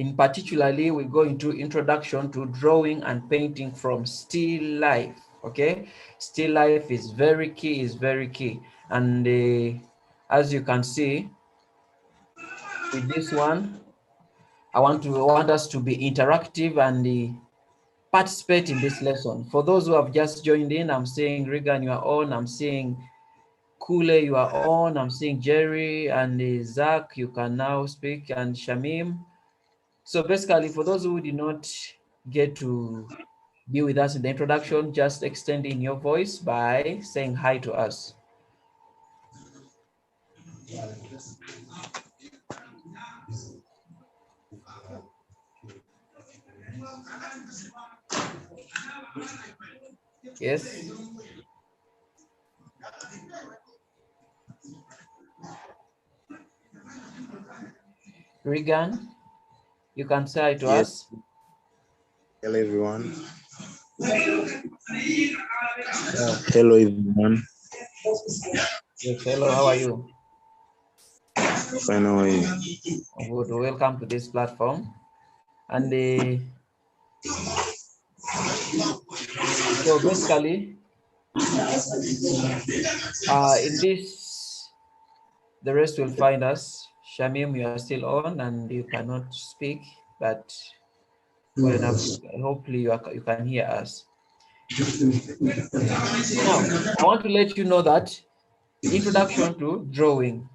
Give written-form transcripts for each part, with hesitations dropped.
In particularly, we go into introduction to drawing and painting from still life. Okay, still life is very key, and as you can see with this one, I want us to be interactive and participate in this lesson. For those who have just joined in, I'm seeing Regan, you are on. I'm seeing Kule, you are on. I'm seeing Jerry and Zach, you can now speak, and Shamim. So basically, for those who did not get to be with us in the introduction, just extending your voice by saying hi to us. Yes. Regan, you can say hi to us. Hello, everyone. Hello, everyone. Yes, hello, how are you? Fine, how are you? Good, welcome to this platform. And so basically, in this, the rest will find us. Shamim, you are still on and you cannot speak, but good enough. Hopefully you can hear us. Now, I want to let you know that introduction to drawing.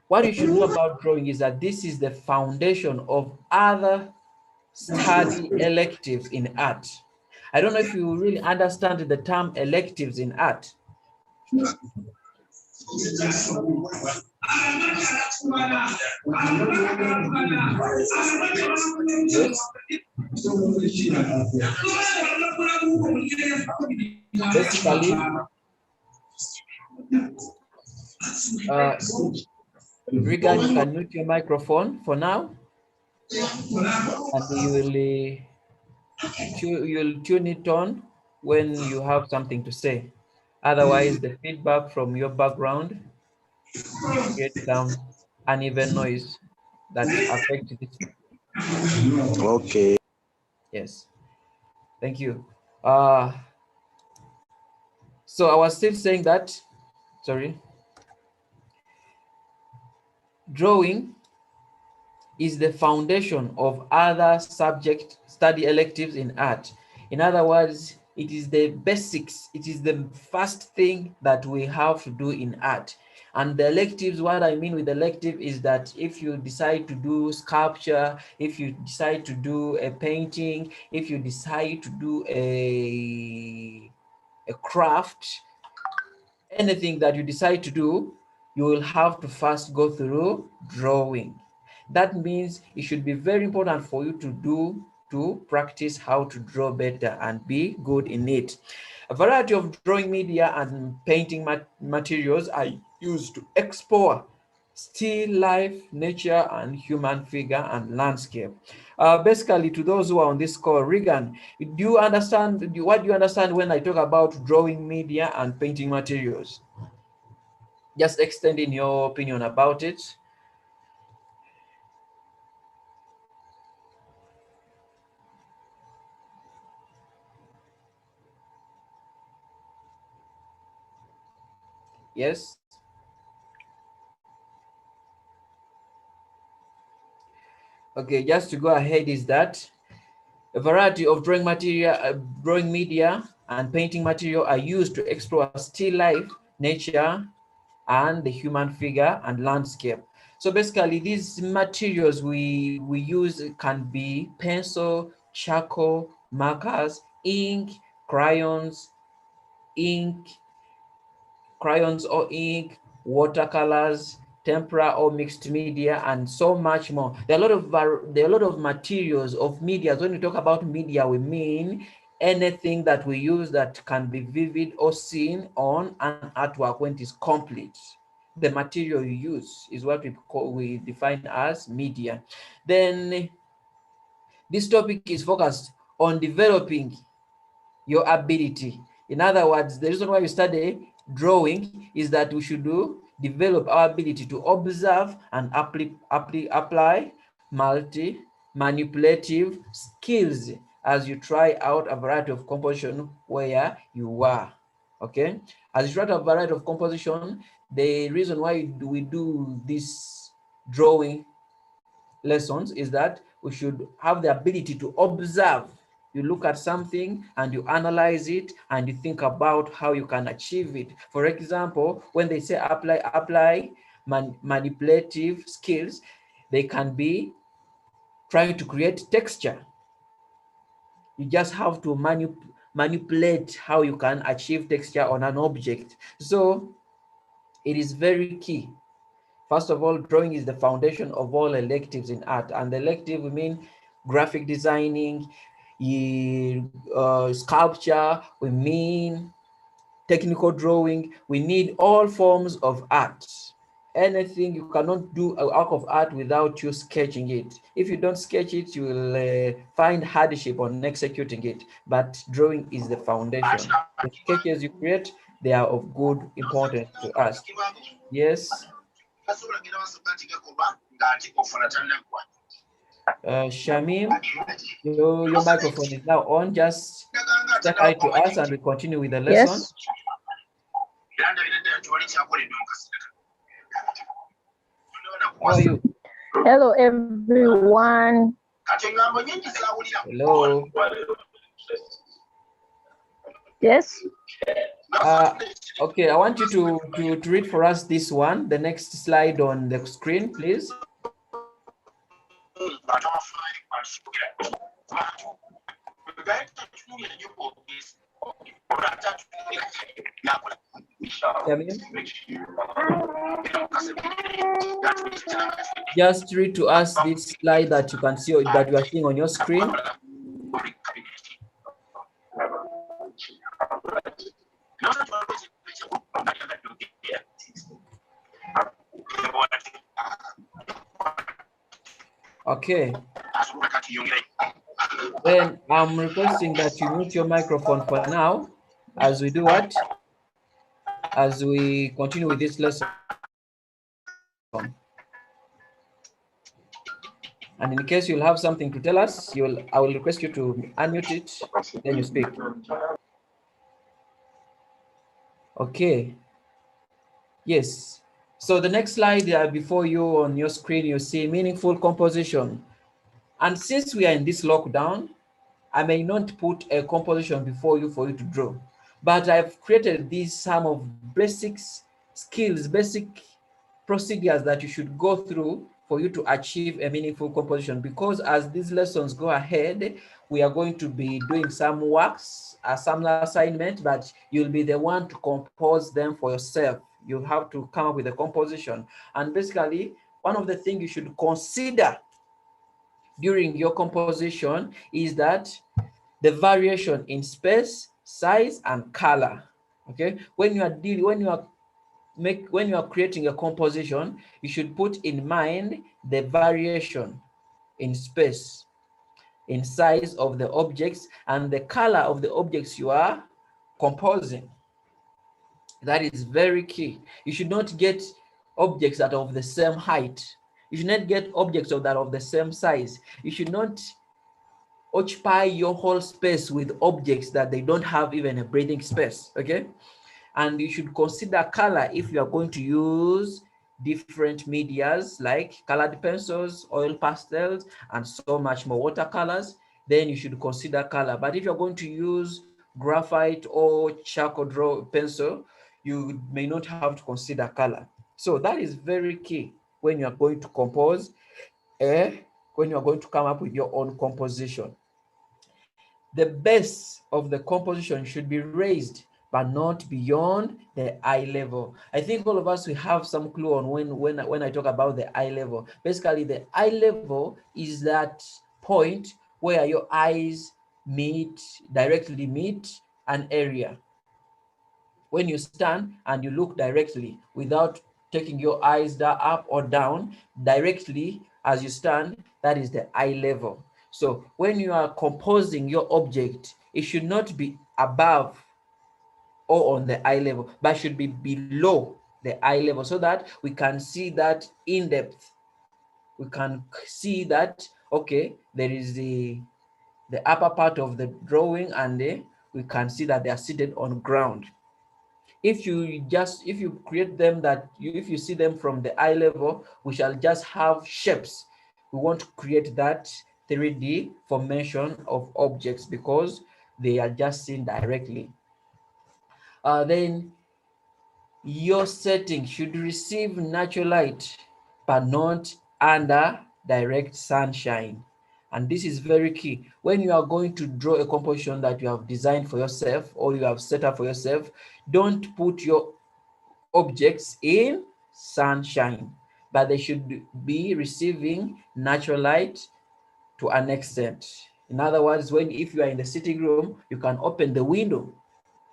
What you should know about drawing is that this is the foundation of other study electives in art. I don't know if you really understand the term electives in art. Yes. Basically, Regan, you can mute your microphone for now, and you'll tune it on when you have something to say. Otherwise, the feedback from your background creates some uneven noise that affects it. Okay. Yes, thank you. So I was still saying that, sorry, drawing is the foundation of other subject study electives in art. In other words, it is the basics, it is the first thing that we have to do in art. And the electives, what I mean with elective is that if you decide to do sculpture, if you decide to do a painting, if you decide to do a craft, anything that you decide to do, you will have to first go through drawing. That means it should be very important for you to practice how to draw better and be good in it. A variety of drawing media and painting materials are used to explore still life, nature, and human figure and landscape. Basically, to those who are on this call, Regan, do you understand, what do you understand when I talk about drawing media and painting materials? Just extending your opinion about it. Yes. Okay, just to go ahead is that a variety of drawing material, drawing media and painting material are used to explore still life, nature, and the human figure and landscape. So basically these materials we use can be pencil, charcoal, markers, ink, crayons, ink, crayons or ink, watercolors, tempera or mixed media, and so much more. There are a lot of materials of media. When we talk about media, we mean anything that we use that can be vivid or seen on an artwork when it is complete. The material you use is what we define as media. Then this topic is focused on developing your ability. In other words, the reason why we study drawing is that we should develop our ability to observe and apply manipulative skills as you try out a variety of composition where you are. Okay, as you try out a variety of composition, the reason why we do this drawing lessons is that we should have the ability to observe. You look at something and you analyze it and you think about how you can achieve it. For example, when they say apply manipulative skills, they can be trying to create texture. You just have to manipulate how you can achieve texture on an object. So it is very key. First of all, drawing is the foundation of all electives in art. And the elective, we mean graphic designing, sculpture, we mean technical drawing. We need all forms of art. Anything, you cannot do a work of art without you sketching it. If you don't sketch it, you will find hardship on executing it. But drawing is the foundation. The sketches you create, they are of good importance to us. Yes. Shamim, your microphone is now on. Just say hi to us and we continue with the lesson. Yes. How are you? Hello, everyone. Hello. Yes. Okay, I want you to read for us this one, the next slide on the screen, please. Just read to us this slide that you can see, that you are seeing on your screen. Okay. Then I'm requesting that you mute your microphone for now as we do what? As we continue with this lesson. And in case you'll have something to tell us, I will request you to unmute it, then you speak. Okay. Yes. So the next slide before you on your screen, you see meaningful composition. And since we are in this lockdown, I may not put a composition before you for you to draw, but I've created these some of basic skills, basic procedures that you should go through for you to achieve a meaningful composition. Because as these lessons go ahead, we are going to be doing some works, some assignment, but you'll be the one to compose them for yourself. You have to come up with a composition. And basically, one of the things you should consider during your composition is that the variation in space, size, and color. Okay, when you are creating a composition, you should put in mind the variation in space, in size of the objects, and the color of the objects you are composing. That is very key. You should not get objects that are of the same height. You should not get objects that are of the same size. You should not occupy your whole space with objects that they don't have even a breathing space. Okay, and you should consider color if you are going to use different medias like colored pencils, oil pastels, and so much more, watercolors. Then you should consider color. But if you're going to use graphite or charcoal pencil, you may not have to consider color. So that is very key when you are going to compose, when you are going to come up with your own composition. The base of the composition should be raised, but not beyond the eye level. I think all of us, we have some clue on when I talk about the eye level. Basically, the eye level is that point where your eyes directly meet an area. When you stand and you look directly without taking your eyes up or down, directly as you stand, that is the eye level. So when you are composing your object, it should not be above or on the eye level, but should be below the eye level so that we can see that in depth. We can see that okay, there is the upper part of the drawing, and we can see that they are seated on ground. If you create them if you see them from the eye level, we shall just have shapes. We want to create that 3D formation of objects because they are just seen directly. Then your setting should receive natural light, but not under direct sunshine. And this is very key. When you are going to draw a composition that you have designed for yourself or you have set up for yourself, don't put your objects in sunshine, but they should be receiving natural light to an extent. In other words, if you are in the sitting room, you can open the window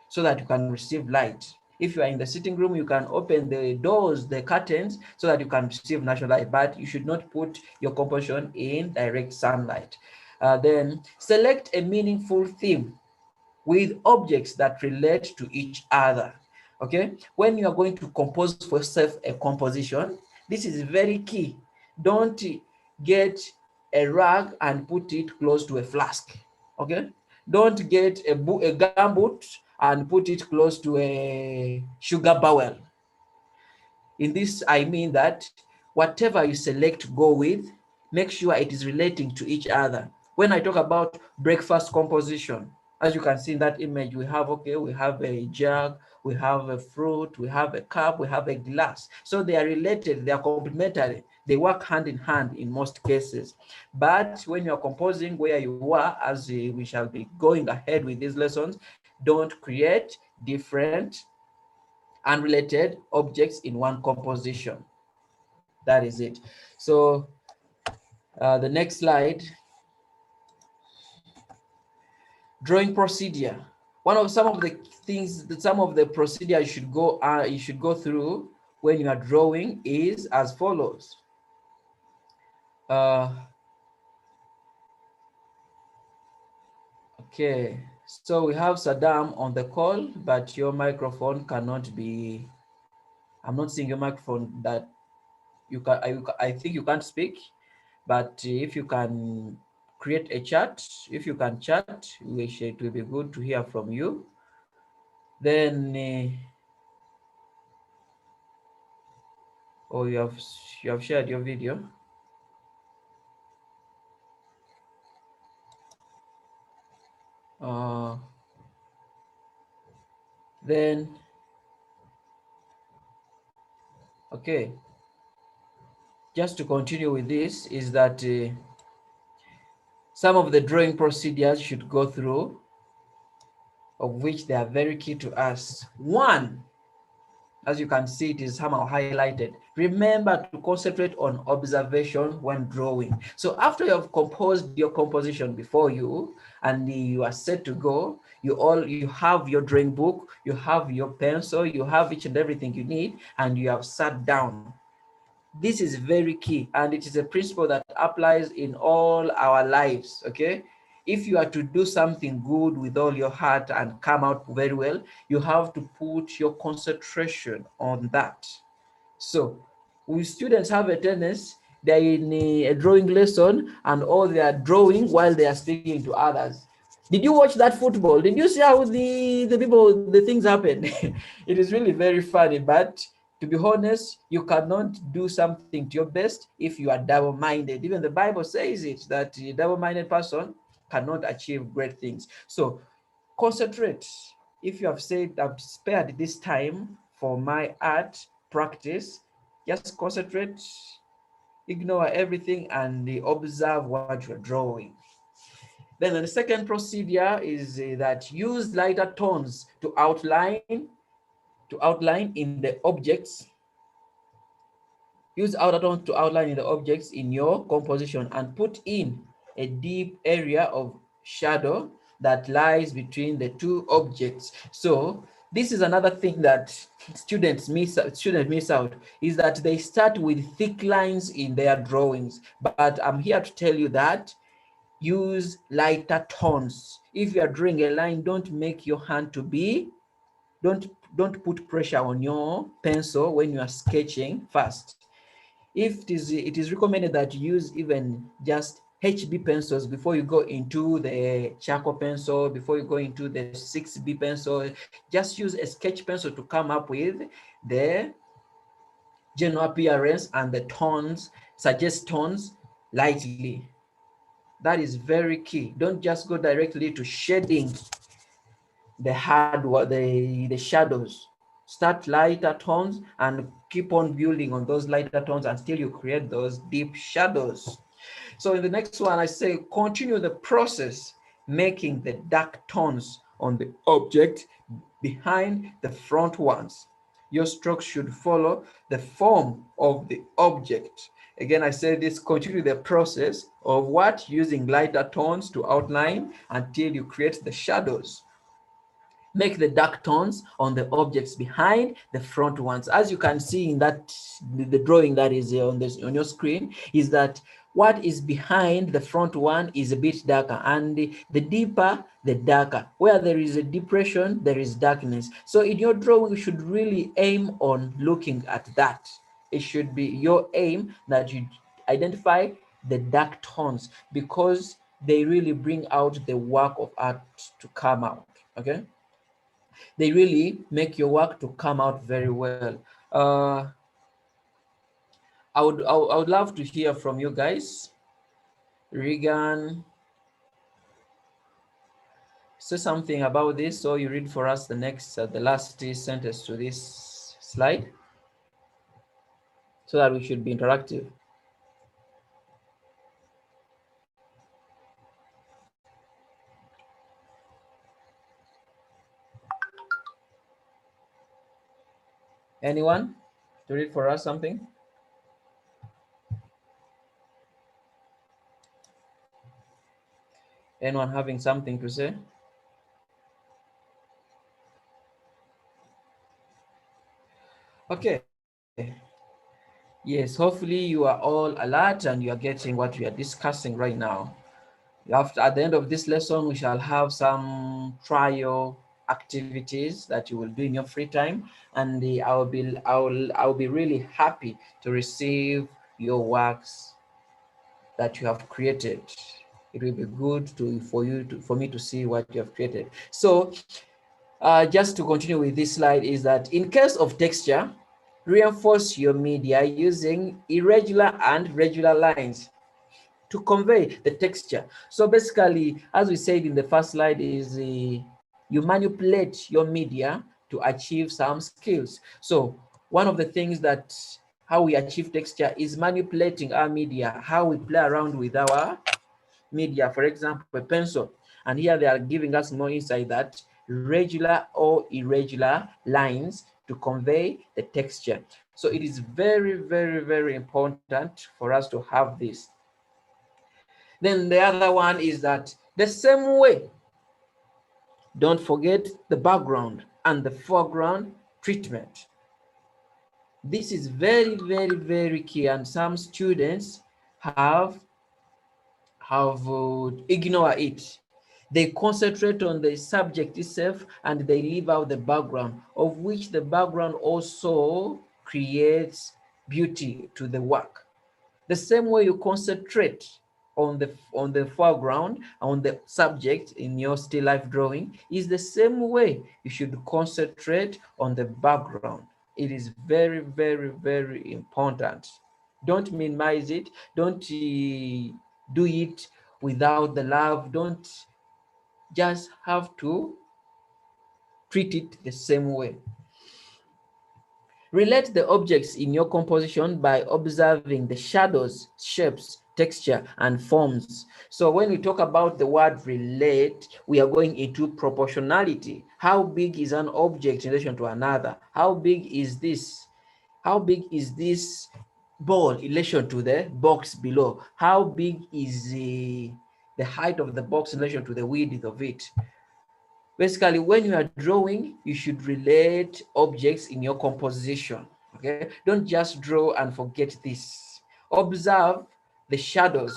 so that you can receive light. If you are in the sitting room, you can open the doors, the curtains, so that you can receive natural light, but you should not put your composition in direct sunlight. Then select a meaningful theme with objects that relate to each other. Okay, when you are going to compose for yourself a composition, this is very key. Don't get a rug and put it close to a flask. Okay, don't get a gumboot and put it close to a sugar barrel. In this, I mean that whatever you select to go with, make sure it is relating to each other. When I talk about breakfast composition, as you can see in that image, we have a jug, we have a fruit, we have a cup, we have a glass. So they are related, they are complementary. They work hand in hand in most cases. But when you are composing where you are, as we shall be going ahead with these lessons, don't create different unrelated objects in one composition. That is it. So the next slide, drawing procedure. Some of the things that some of the procedure you should go through when you are drawing is as follows. Okay, so we have Saddam on the call, but your microphone cannot be. I'm not seeing your microphone that you can. I think you can't speak. But if you can create a chat, if you can chat, it will be good to hear from you. Then, oh, you have shared your video. Then, okay. Just to continue with this is that some of the drawing procedures should go through, of which they are very key to us. One, as you can see, it is somehow highlighted. Remember to concentrate on observation when drawing. So after you have composed your composition before you and you are set to go, you have your drawing book, you have your pencil, you have each and everything you need, and you have sat down. This is very key, and it is a principle that applies in all our lives, okay? If you are to do something good with all your heart and come out very well, you have to put your concentration on that. So we students have a tendency, they're in a drawing lesson and all they are drawing while they are speaking to others. Did you watch that football? Did you see how the things happen? It is really very funny, but to be honest, you cannot do something to your best if you are double-minded. Even the Bible says it, that a double-minded person cannot achieve great things. So concentrate. If you have said, I've spared this time for my art practice, just concentrate, ignore everything, and observe what you're drawing. Then the second procedure is that use lighter tones to outline in the objects. Use outer tones to outline in the objects in your composition and put in a deep area of shadow that lies between the two objects. So this is another thing that students miss out, is that they start with thick lines in their drawings. But I'm here to tell you that use lighter tones. If you are drawing a line, don't make your hand to be, don't put pressure on your pencil when you are sketching first. If it is recommended that you use even just HB pencils before you go into the charcoal pencil, before you go into the 6B pencil. Just use a sketch pencil to come up with the general appearance and the tones, suggest tones lightly. That is very key. Don't just go directly to shading the the shadows. Start lighter tones and keep on building on those lighter tones until you create those deep shadows. So in the next one, I say continue the process, making the dark tones on the object behind the front ones. Your strokes should follow the form of the object. Again, I say this, continue the process of what? Using lighter tones to outline until you create the shadows. Make the dark tones on the objects behind the front ones. As you can see in that the drawing that is on this on your screen, is that what is behind the front one is a bit darker, and the deeper the darker. Where there is a depression, there is darkness. So in your drawing, you should really aim on looking at that. It should be your aim that you identify the dark tones, because they really bring out the work of art to come out. Okay, they really make your work to come out very well. I would love to hear from you guys. Regan, say something about this, so you read for us the next, the last sentence to this slide, so that we should be interactive. Anyone to read for us something? Anyone having something to say? Okay. Yes, hopefully you are all alert and you are getting what we are discussing right now. After, at the end of this lesson, we shall have some trial activities that you will do in your free time, and I'll be really happy to receive your works that you have created. It will be good for me to see what you have created. So just to continue with this slide, is that in case of texture, reinforce your media using irregular and regular lines to convey the texture. So basically, as we said in the first slide, is you manipulate your media to achieve some skills. So one of the things that how we achieve texture is manipulating our media, how we play around with our media. For example, a pencil, and here they are giving us more insight that regular or irregular lines to convey the texture. So it is very, very, very important for us to have this. Then the other one is that the same way, don't forget the background and the foreground treatment. This is very, very, very key, and some students have ignored it. They concentrate on the subject itself and they leave out the background, of which the background also creates beauty to the work. The same way you concentrate on the foreground, on the subject in your still life drawing, is the same way you should concentrate on the background. It is very, very, very important. Don't minimize it. Don't do it without the love. Don't just have to treat it the same way. Relate the objects in your composition by observing the shadows, shapes, texture, and forms. So when we talk about the word relate, we are going into proportionality. How big is an object in relation to another? How big is this? How big is this ball in relation to the box below? How big is the height of the box in relation to the width of it? Basically, when you are drawing, you should relate objects in your composition. Okay, don't just draw and forget this. Observe the shadows,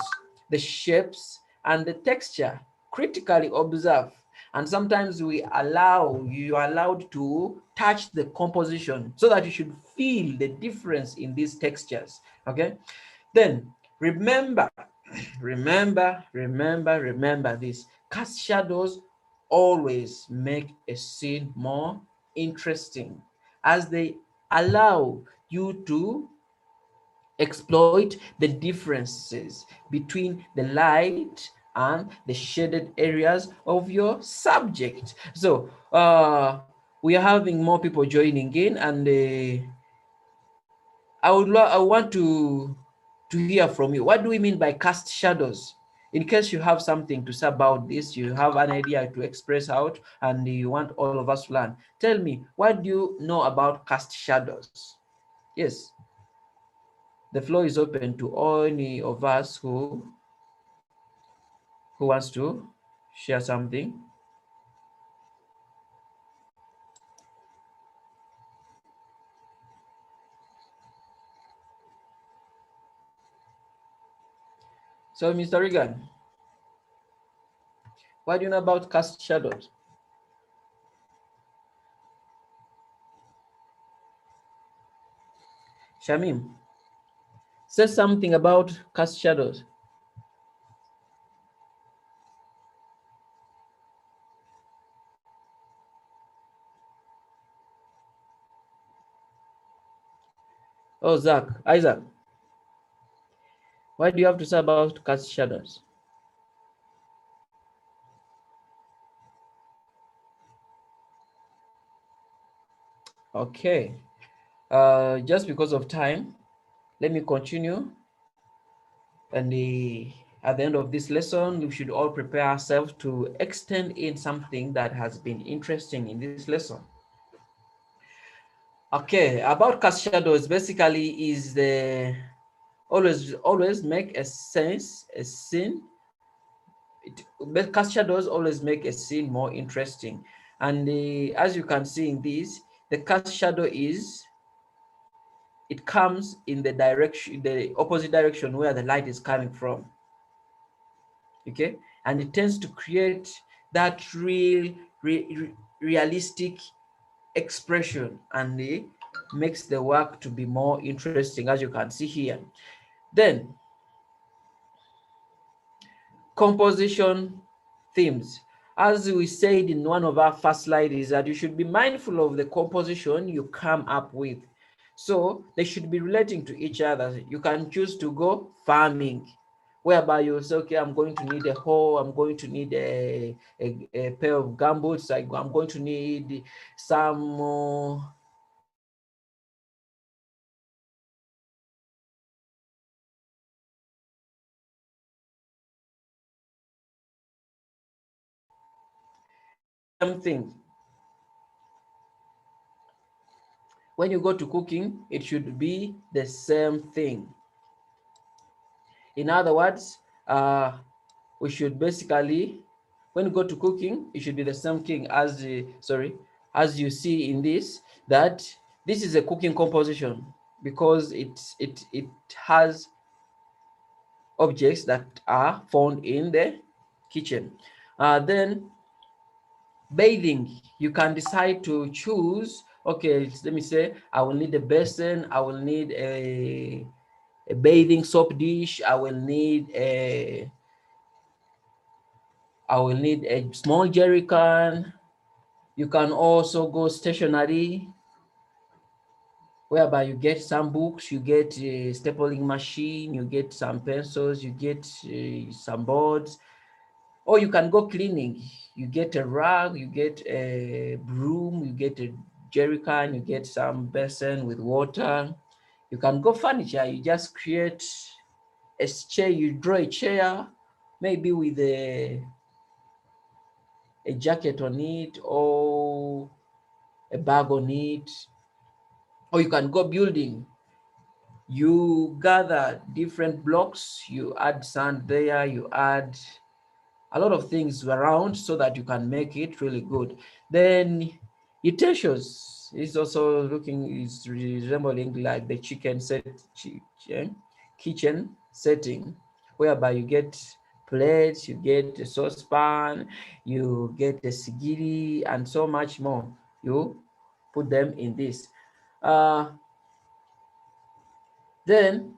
the shapes, and the texture. Critically observe. And sometimes you are allowed to touch the composition so that you should feel the difference in these textures. Okay, then remember remember this. Cast shadows always make a scene more interesting as they allow you to exploit the differences between the light and the shaded areas of your subject. So we are having more people joining in, and I want to hear from you. What do we mean by cast shadows? In case you have something to say about this, you have an idea to express out, and you want all of us to learn. Tell me, what do you know about cast shadows? Yes, the floor is open to any of us who wants to share something. So, Mr. Regan, what do you know about cast shadows? Shamim, say something about cast shadows. Oh, Isaac, what do you have to say about cast shadows? Okay, just because of time, let me continue. And at the end of this lesson, we should all prepare ourselves to extend in something that has been interesting in this lesson. Okay, about cast shadows, basically is the always make a scene. Cast shadows always make a scene more interesting, and as you can see in this, the cast shadow it comes in the opposite direction where the light is coming from. Okay, and it tends to create that realistic expression, and it makes the work to be more interesting, as you can see here. Then composition themes. As we said in one of our first slides, is that you should be mindful of the composition you come up with. So they should be relating to each other. You can choose to go farming, whereby you say, okay, I'm going to need a hoe, I'm going to need a pair of gumboots, I'm going to need some something. When you go to cooking, it should be the same thing. In other words, we should basically, when you go to cooking, it should be the same thing as as you see in this, that this is a cooking composition because it has objects that are found in the kitchen. Then bathing, you can decide to choose, okay, let me say I will need a basin, I will need a bathing soap dish, I will need a small jerry can. You can also go stationary, whereby you get some books, you get a stapling machine, you get some pencils, you get some boards, or you can go cleaning. You get a rag, you get a broom, you get a jerry can, you get some basin with water. You can go furniture, you just create a chair, you draw a chair, maybe with a jacket on it or a bag on it. Or you can go building. You gather different blocks, you add sand there, you add a lot of things around so that you can make it really good. Then utensils is also is resembling like the kitchen setting, whereby you get plates, you get a saucepan, you get a sigiri, and so much more. You put them in this. Then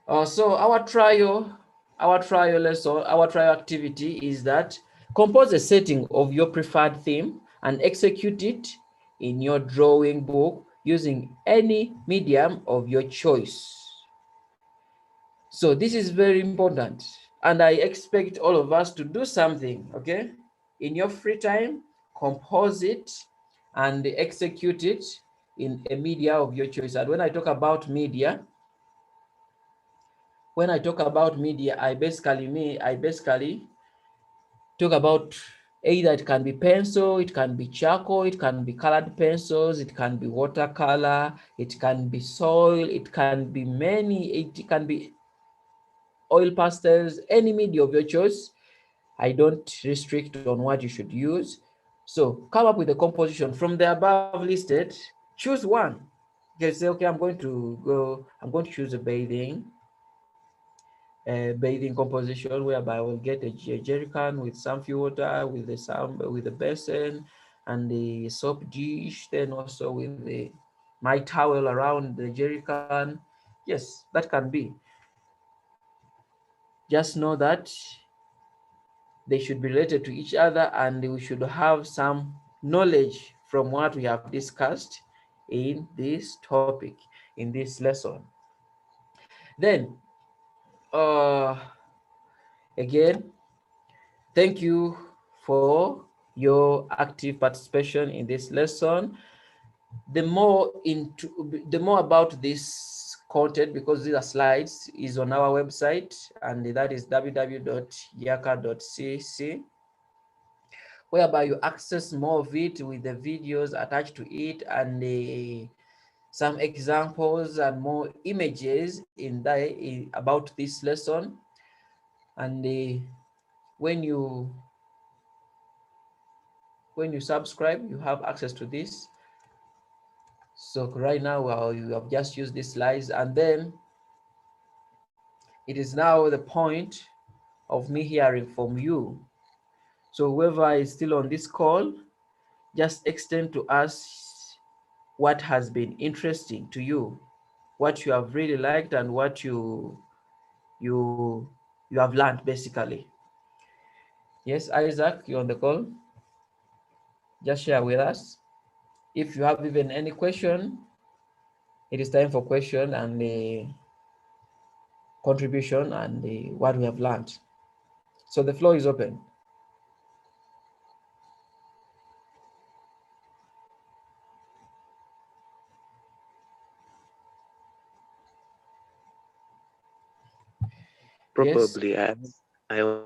So our trial lesson, our trial activity is that compose a setting of your preferred theme and execute it in your drawing book using any medium of your choice. So this is very important, and I expect all of us to do something, okay? In your free time, compose it and execute it in a media of your choice. And when I talk about media, I basically talk about either it can be pencil, it can be charcoal, it can be colored pencils, it can be watercolor, it can be soil, it can be it can be oil pastels, any media of your choice. I don't restrict on what you should use. So come up with a composition from the above listed. Choose one. You can say, okay, I'm going to choose a bathing composition whereby I will get a jerry can with some water, with a basin and the soap dish, then also with my towel around the jerry can. Yes, that can be. Just know that they should be related to each other and we should have some knowledge from what we have discussed in this topic, in this lesson. Then, uh, again, thank you for your active participation in this lesson. The more about this content, because these are slides, is on our website, and that is www.yaaka.cc, whereby you access more of it with the videos attached to it and some examples and more images about this lesson. And when you subscribe, you have access to this. So right now, you have just used these slides, and then it is now the point of me hearing from you. So whoever is still on this call, just extend to us what has been interesting to you, what you have really liked, and what you have learned basically. Yes, Isaac, you're on the call. Just share with us. If you have even any question, it is time for question and the contribution and what we have learned. So the floor is open. Yes. Probably I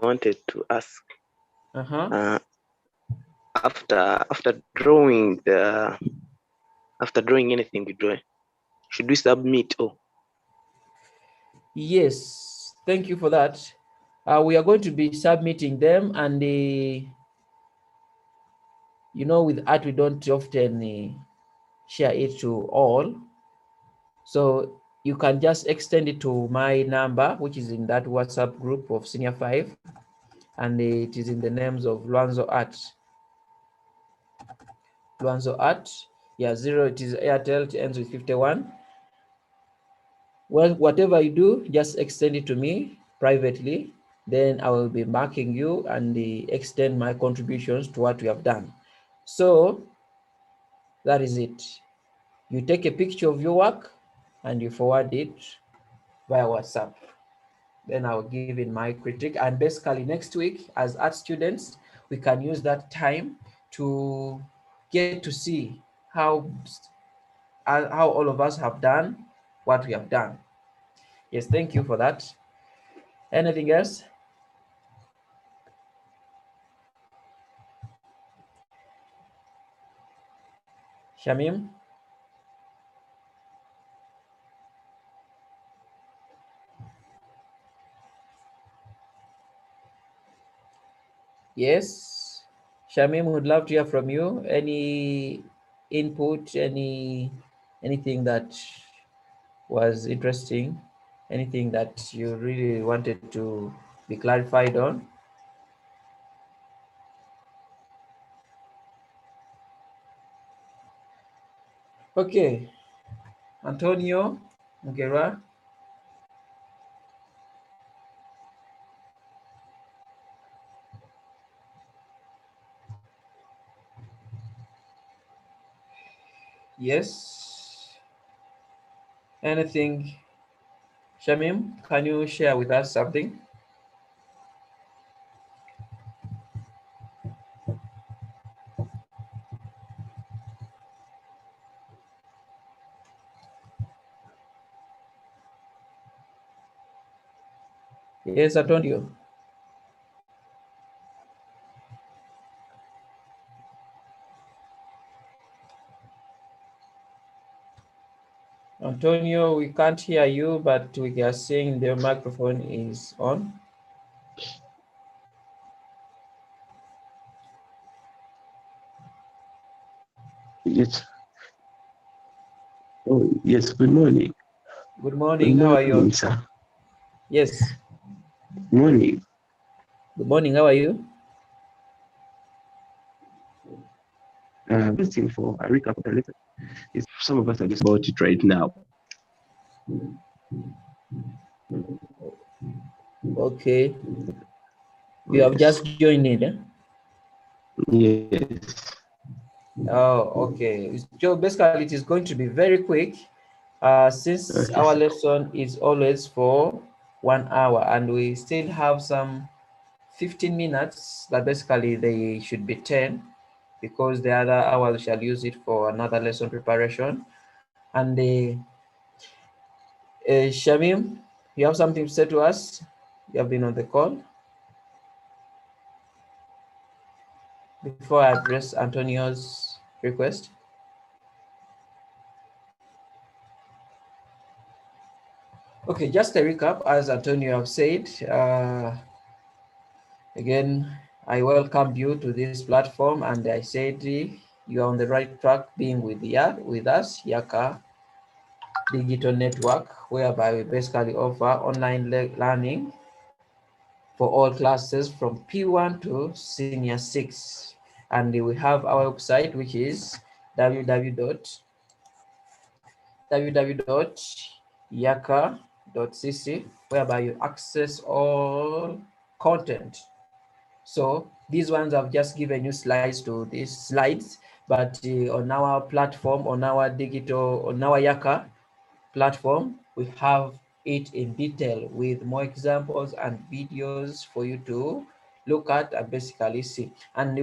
wanted to ask Uh-huh. after drawing anything we draw, should we submit or Yes, thank you for that. We are going to be submitting them, and with art we don't often share it to all. So you can just extend it to my number, which is in that WhatsApp group of Senior 5, and it is in the names of Luanzo Art. Luanzo Art, yeah, 0, it is Airtel, it ends with 51. Well, whatever you do, just extend it to me privately. Then I will be marking you and extend my contributions to what we have done. So that is it. You take a picture of your work and you forward it via WhatsApp. Then I'll give in my critique. And basically next week, as art students, we can use that time to get to see how all of us have done what we have done. Yes, thank you for that. Anything else? Shamim? Yes. Shamim, would love to hear from you. Any input, anything that was interesting, anything that you really wanted to be clarified on? Okay. Antonio Mugera. Yes. Anything, Shamim? Can you share with us something? Yes, Antonio. Antonio, we can't hear you, but we are seeing the microphone is on. Yes. Oh, yes. Good morning. Good Good morning. How are morning, you? sir. Yes. Good morning. Good morning. How are you? Waiting for a recap of the letter. It's, some of us are just about it right now. Okay. You have Yes. just joined in, eh? Yes. Oh, okay. So basically, it is going to be very quick, since Okay, our sir. lesson is always for 1 hour, and we still have some 15 minutes. That basically they should be 10, because the other hour we shall use it for another lesson preparation. And Shamim, you have something to say to us? You have been on the call. Before I address Antonio's request. Okay, just a recap, as Antonio have said. Again, I welcome you to this platform, and I said you are on the right track being with us, Yaaka Digital Network, whereby we basically offer online learning for all classes from P1 to Senior 6. And we have our website, which is www.yaaka.cc, whereby you access all content. So these ones I've just given you slides to these slides, but on our platform, on our Yaaka platform, we have it in detail with more examples and videos for you to look at and basically see. And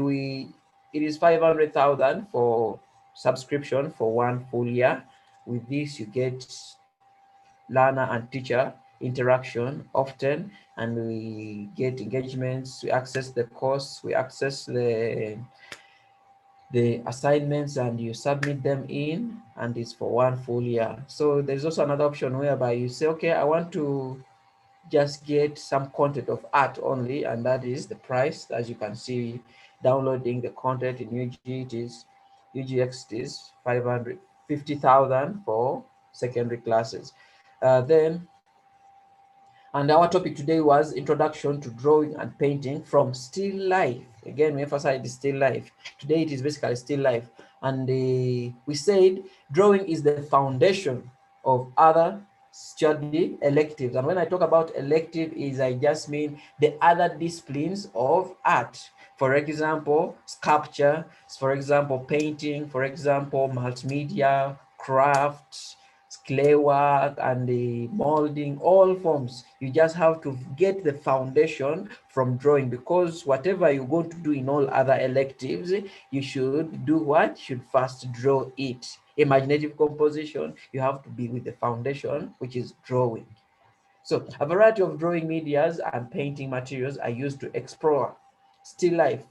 it is 500,000 for subscription for 1 full year. With this, you get learner and teacher interaction often, and we get engagements, we access the course, we access the assignments, and you submit them in, and it's for 1 full year. So there's also another option whereby you say, okay, I want to just get some content of art only, and that is the price. As you can see, downloading the content in UG, it is UGX, it is 550,000 for secondary classes. Then, and our topic today was introduction to drawing and painting from still life. Again, we emphasize the still life. Today it is basically still life. And we said drawing is the foundation of other study electives. And when I talk about elective, is I just mean the other disciplines of art. For example, sculpture, for example, painting, for example, multimedia, crafts, clay work, and the molding, all forms. You just have to get the foundation from drawing, because whatever you're going to do in all other electives, you should do what? Should first draw it. Imaginative composition, you have to be with the foundation, which is drawing. So a variety of drawing medias and painting materials are used to explore still life,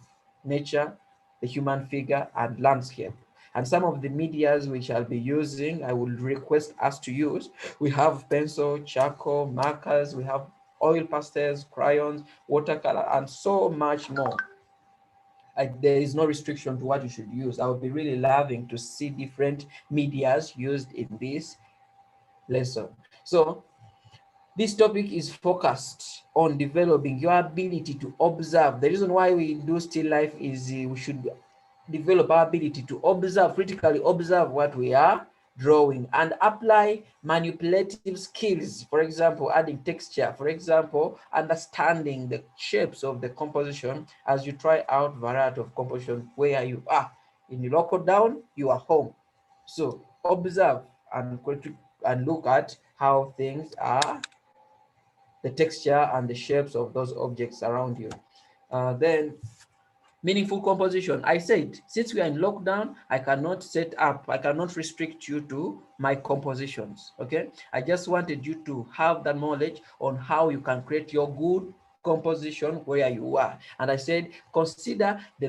nature, the human figure, and landscape. And some of the medias we shall be using, I will request us to use. We have pencil, charcoal, markers, we have oil pastels, crayons, watercolor, and so much more. There is no restriction to what you should use. I would be really loving to see different medias used in this lesson. So this topic is focused on developing your ability to observe. The reason why we do still life is we should develop our ability to observe, critically observe what we are drawing, and apply manipulative skills. For example, adding texture. For example, understanding the shapes of the composition as you try out variety of composition where you are. In the local down, you are home. So observe and look at how things are, the texture and the shapes of those objects around you. Then meaningful composition. I said, since we are in lockdown, I cannot restrict you to my compositions. Okay. I just wanted you to have the knowledge on how you can create your good composition where you are. And I said, consider the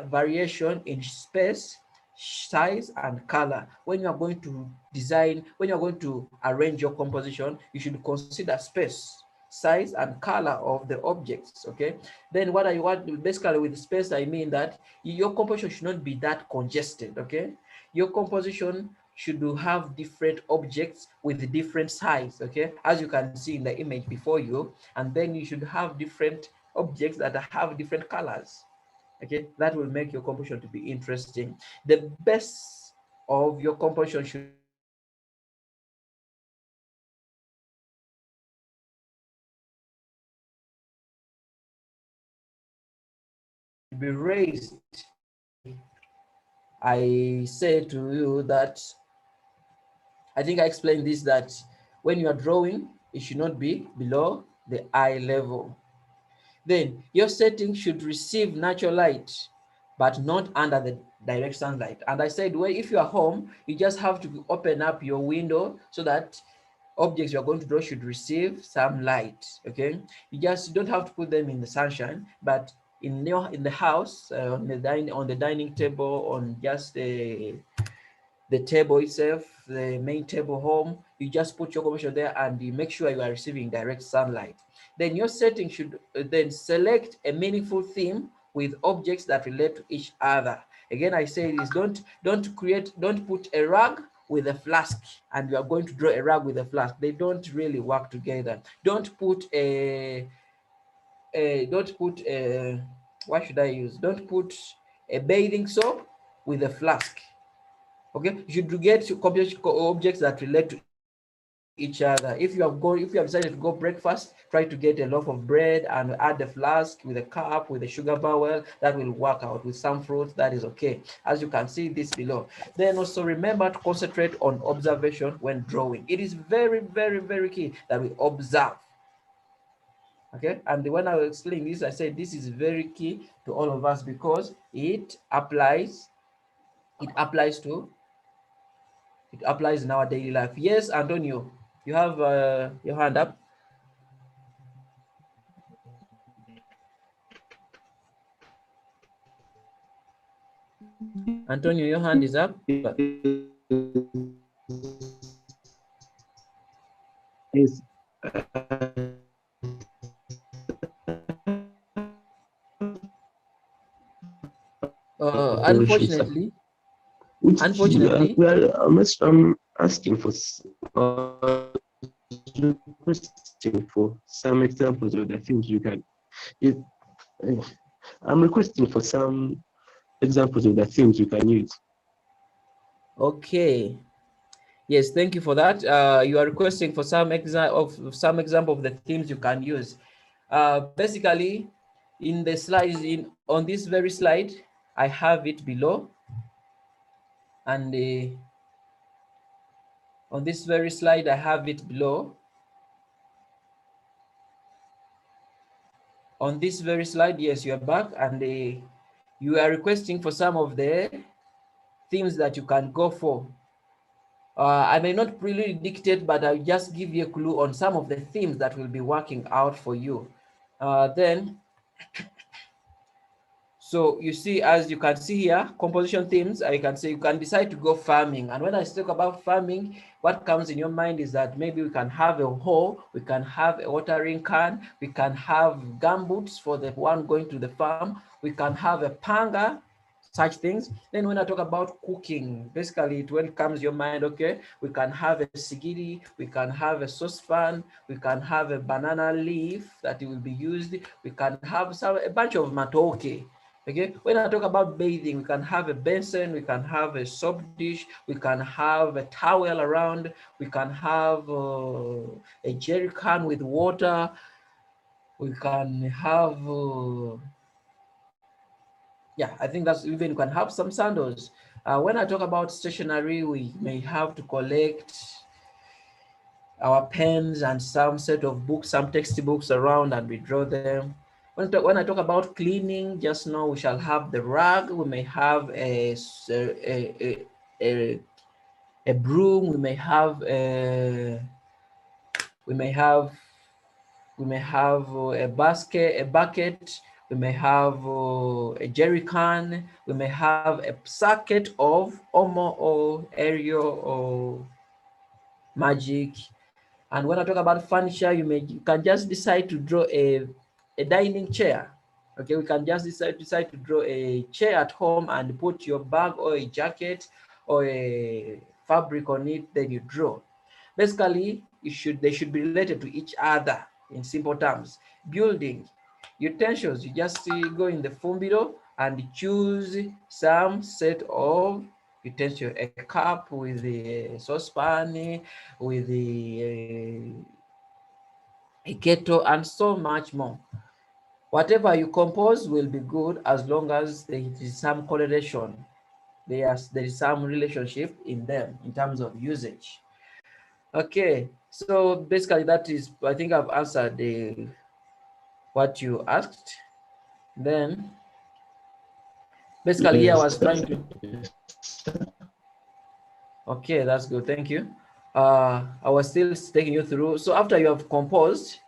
variation in space, size, and color. When you are going to design, when you're going to arrange your composition, you should consider space, size, and color of the objects. Okay. Then what I want, basically with space, I mean that your composition should not be that congested. Okay. Your composition should have different objects with different size. Okay, as you can see in the image before you. And then you should have different objects that have different colors. Okay, that will make your composition to be interesting. The best of your composition should be raised I say to you that I think I explained this, that when you are drawing, it should not be below the eye level. Then your setting should receive natural light, but not under the direct sunlight. And I said, well, if you are home, you just have to open up your window so that objects you're going to draw should receive some light. Okay, you just don't have to put them in the sunshine, but in the house, on the dining table, on just the table itself, the main table home, you just put your composition there and you make sure you are receiving direct sunlight. Then your setting should then select a meaningful theme with objects that relate to each other. Again, I say this, don't put a rug with a flask and you are going to draw a rug with a flask. They don't really work together. Don't put what should I use? Don't put a bathing soap with a flask. Okay, you should get objects that relate to each other. If you have decided to go breakfast, try to get a loaf of bread and add the flask with a cup with a sugar bowel. That will work out. With some fruit, that is okay, as you can see this below. Then also remember to concentrate on observation when drawing. It is very, very, very key that we observe. Okay, and when I was explaining this, I said this is very key to all of us because it applies to it applies in our daily life. Yes, Antonio, you have your hand up. Antonio, your hand is up. Yes. Unfortunately, Which unfortunately, well, I'm asking for requesting for some examples of the things you can. It, uh, I'm requesting for some examples of the things you can use. okay. Yes, thank you for that. You are requesting for some example of the themes you can use. Basically, in the slides on this very slide, I have it below, and on this very slide, I have it below. On this very slide, yes, you are back, and you are requesting for some of the themes that you can go for. I may not really dictate, but I'll just give you a clue on some of the themes that will be working out for you. Then, so you see, as you can see here, composition themes, I can say you can decide to go farming. And when I talk about farming, what comes in your mind is that maybe we can have a hoe, we can have a watering can, we can have gumboots for the one going to the farm, we can have a panga, such things. Then when I talk about cooking, basically when it comes to your mind, okay, we can have a sigiri, we can have a saucepan, we can have a banana leaf that will be used, we can have a bunch of matoke. Okay, when I talk about bathing, we can have a basin, we can have a soap dish, we can have a towel around, we can have a jerry can with water, we can have yeah, I think that's even, you can have some sandals. When I talk about stationery, we may have to collect our pens and some set of books, some textbooks around, and we draw them. When I talk about cleaning, just know we shall have the rag, we may have a broom, we may have we may have a bucket, we may have a jerry can, we may have a sacket of Omo or Ariel or Magic. And when I talk about furniture, you can just decide to draw a dining chair. Okay, we can just decide to draw a chair at home and put your bag or a jacket or a fabric on it, then you draw. Basically, they should be related to each other in simple terms. Building utensils, you just go in the Fumbiro and choose some set of utensil, a cup with a saucepan, with a kettle, and so much more. Whatever you compose will be good as long as there is some correlation. There is some relationship in them in terms of usage. Okay, so basically that is, I think I've answered what you asked. Then basically, I was trying to. Okay, that's good. Thank you. I was still taking you through. So after you have composed,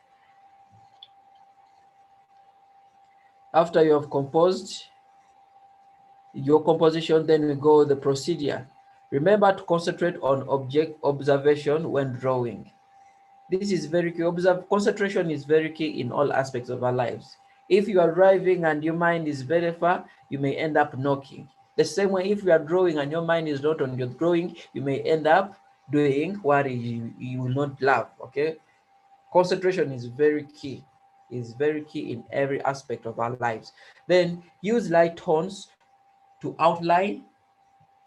your composition, then we go the procedure. Remember to concentrate on object observation when drawing. This is very key. Concentration is very key in all aspects of our lives. If you are driving and your mind is very far, you may end up knocking. The same way, if you are drawing and your mind is not on your drawing, you may end up doing what you will not love. Okay, concentration is very key. Is very key in every aspect of our lives. Then use light tones to outline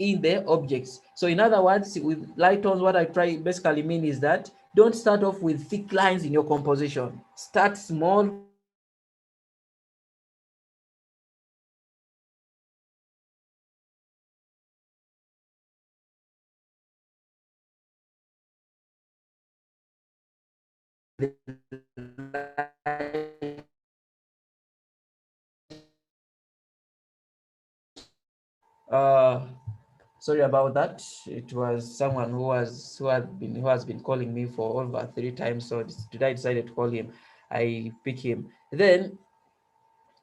in the objects. So in other words, with light tones, what I try basically mean is that don't start off with thick lines in your composition. Start small, concentrate on uh sorry about that. It was someone who has been calling me for over 3 times. So today I decided to call him. I pick him. Then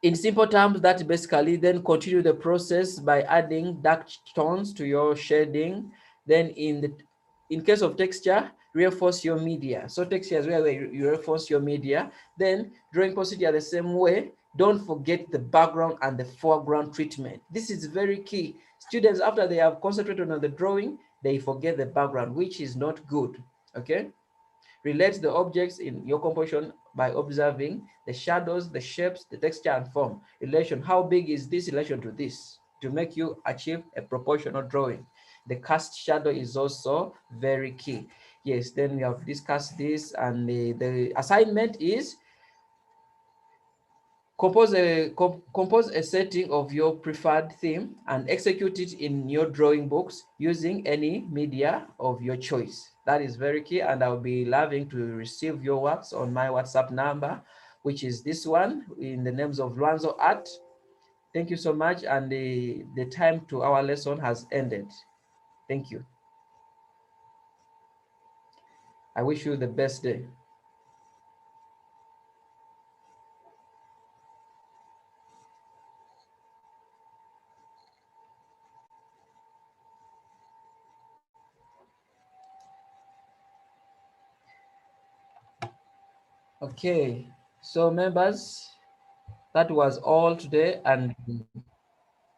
in simple terms, that basically then continue the process by adding dark tones to your shading. Then in case of texture, reinforce your media. So texture is where you reinforce your media. Then drawing procedure the same way. Don't forget the background and the foreground treatment. This is very key. Students, after they have concentrated on the drawing, they forget the background, which is not good. Okay. Relate the objects in your composition by observing the shadows, the shapes, the texture, and form. Relation, how big is this relation to this? To make you achieve a proportional drawing. The cast shadow is also very key. Yes, then we have discussed this, and the assignment is compose a setting of your preferred theme and execute it in your drawing books using any media of your choice. That is very key, and I'll be loving to receive your works on my WhatsApp number, which is this one in the names of Luanzo Art. Thank you so much, and the time to our lesson has ended. Thank you. I wish you the best day. Okay, so members, that was all today, and